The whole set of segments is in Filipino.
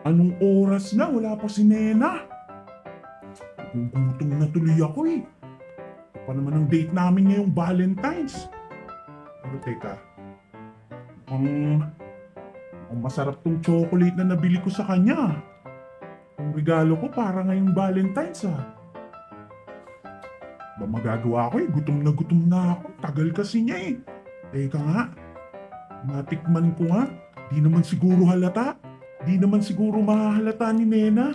Anong oras na? Wala pa si Nena. Gugutom na tuloy ako eh. Ito pa naman ang date namin ngayong Valentine's. Pero teka, ang masarap tong chocolate na nabili ko sa kanya. Ang regalo ko para ngayong Valentine's ah. Ba magagawa ko eh, gutom na ako. Tagal kasi niya eh. Teka nga, matikman ko nga. Di naman siguro halata. Di naman siguro mahahalata ni Nena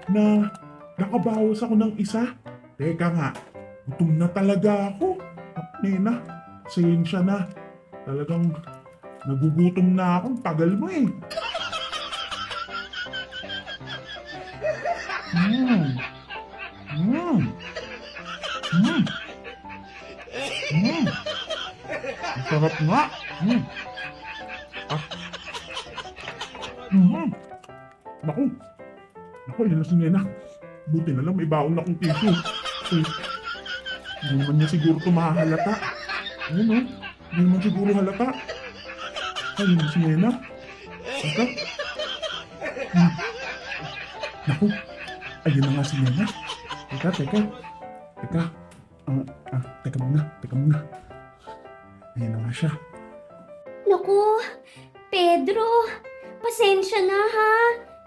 na nakabawas ako ng isa. Teka nga, gutom na talaga ako. Nena, pasensya na. Talagang nagugutom na ako. Tagal mo eh. Mm. Mm. Mm. Mm. Ang sarap nga. Mm. Ah. Mm. Naku. Naku, yun na si Nena. Buti na lang may baon na akong tissue. Kasi hindi naman niya siguro ito mahahalata. Ayun o. Hindi naman siguro halata. Ay, yun na si Nena. Teka. Hmm. Naku. Ayun na nga si Nena. Teka. Teka muna. Ayun na nga siya. Naku, Pedro, pasensya na ha.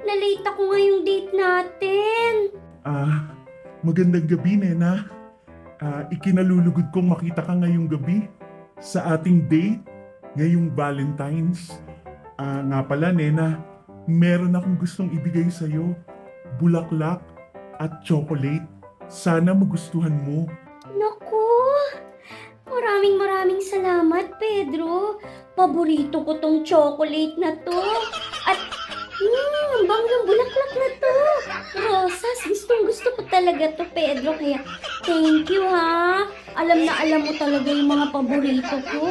Na-late ako ngayong date natin. Magandang gabi, Nena. Ikinalulugod kong makita ka ngayong gabi sa ating date ngayong Valentine's. Nga pala, Nena, meron akong gustong ibigay sa'yo. Bulaklak at chocolate. Sana magustuhan mo. Naku, maraming salamat, Pedro. Paborito ko tong chocolate na to. At, ang bango ng bulaklak na to. Rosas, gusto ko talaga to, Pedro. Kaya, thank you ha. Alam na alam mo talaga yung mga paborito ko.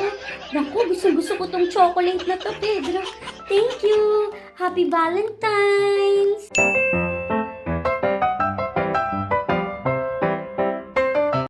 Naku, gusto ko tong chocolate na to, Pedro. Thank you. Happy Valentine's.